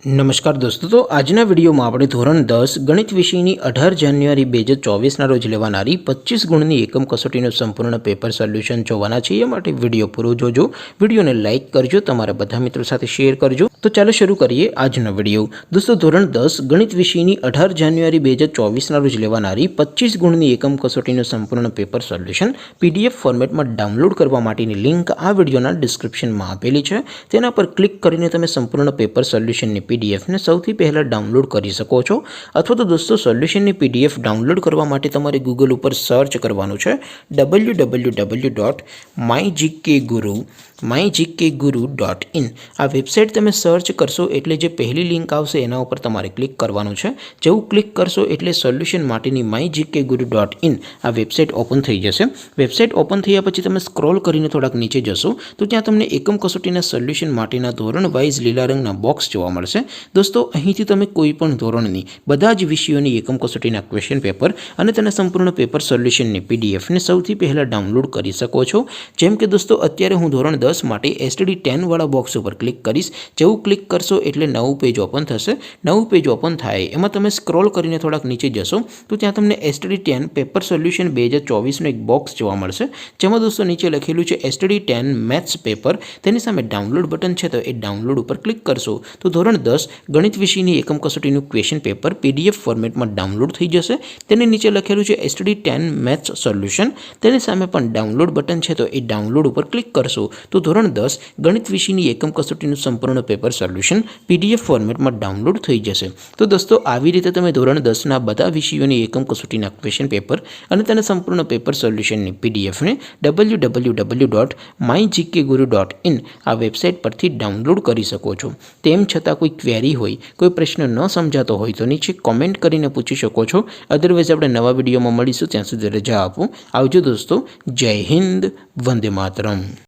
નમસ્કાર દોસ્તો, તો આજના વિડીયોમાં આપણે ધોરણ 10 ગણિત વિષયની 18 જાન્યુઆરી 2024ના રોજ લેવાનારી 25 ગુણની એકમ કસોટીનું સંપૂર્ણ પેપર સોલ્યુશન જોવાના છીએ. એ માટે વિડીયો પૂરો જોજો, વિડીયોને લાઇક કરજો, તમારા બધા મિત્રો સાથે શેર કરજો. તો ચાલો શરૂ કરીએ આજનો વિડીયો. દોસ્તો, ધોરણ 10 ગણિત વિષયની 18 જાન્યુઆરી 2024ના રોજ લેવાનારી 25 ગુણની એકમ કસોટીનું સંપૂર્ણ પેપર સોલ્યુશન પીડીએફ ફોર્મેટમાં ડાઉનલોડ કરવા માટેની લિંક આ વિડીયોના ડિસ્ક્રિપ્શનમાં આપેલી છે. તેના પર ક્લિક કરીને તમે સંપૂર્ણ પેપર સોલ્યુશનની પીડીએફને સૌથી પહેલાં ડાઉનલોડ કરી શકો છો. અથવા તો દોસ્તો, સોલ્યુશનની પીડીએફ ડાઉનલોડ કરવા માટે તમારે ગૂગલ ઉપર સર્ચ કરવાનું છે www.mygkguru.in. આ વેબસાઇટ તમે સર્ચ કરશો એટલે જે પહેલી લિંક આવશે એના ઉપર તમારે ક્લિક કરવાનું છે. જેવું ક્લિક કરશો એટલે સોલ્યુશન માટેની mygkguru.in આ વેબસાઇટ ઓપન થઈ જશે. વેબસાઇટ ઓપન થયા પછી તમે સ્ક્રોલ કરીને થોડાક નીચે જશો તો ત્યાં તમને એકમ કસોટીના સોલ્યુશન માટેના ધોરણ વાઇઝ લીલા રંગના બોક્સ જોવા મળશે. દોસ્તો, અહીંથી તમે કોઈ પણ ધોરણની બધા જ વિષયોની એકમ કસોટીના ક્વેશ્ચન પેપર અને તેના સંપૂર્ણ પેપર સોલ્યુશનની પીડીએફને સૌથી પહેલાં ડાઉનલોડ કરી શકો છો. જેમ કે દોસ્તો, અત્યારે હું ધોરણ 10 માટે STD10 વાળા બોક્સ ઉપર ક્લિક કરીશ. જેવું ક્લિક કરશો એટલે નવું પેજ ઓપન થશે. નવું પેજ ઓપન થાય એમાં તમે સ્ક્રોલ કરીને થોડાક નીચે જશો તો ત્યાં તમને STD10 પેપર સોલ્યુશન 2024નું એક બોક્સ જોવા મળશે. જેમાં દોસ્તો નીચે લખેલું છે STD10 મેથ્સ પેપર. તેની સામે ડાઉનલોડ બટન છે, તો એ ડાઉનલોડ ઉપર ક્લિક કરશો તો ધોરણ 10 ગણિત વિષયની એકમ કસોટીનું ક્વેશ્ચન પેપર પીડીએફ ફોર્મેટમાં ડાઉનલોડ થઈ જશે. તેની નીચે લખેલું છે STD10 મેથ્સ સોલ્યુશન. તેની સામે પણ ડાઉનલોડ બટન છે, તો એ ડાઉનલોડ ઉપર ક્લિક કરશો તો ધોરણ 10 ગણિત વિષયની એકમ કસોટીનું સંપૂર્ણ પેપર સોલ્યુશન પીડીએફ ફોર્મેટમાં ડાઉનલોડ થઈ જશે. તો દોસ્તો, આવી રીતે તમે ધોરણ 10ના બધા વિષયોની એકમ કસોટીના ક્વેશ્ચન પેપર અને તેના સંપૂર્ણ પેપર સોલ્યુશનની પીડીએફને www.mygkguru.in આ વેબસાઇટ પરથી ડાઉનલોડ કરી શકો છો. તેમ છતાં કોઈ ક્વેરી હોય, કોઈ પ્રશ્ન ન સમજાતો હોય તો નીચે કોમેન્ટ કરીને પૂછી શકો છો. અદરવાઇઝ આપણે નવા વિડીયોમાં મળીશું. ત્યાં સુધી રજા આપો. આવજો દોસ્તો. જય હિન્દ. વંદે માતરમ.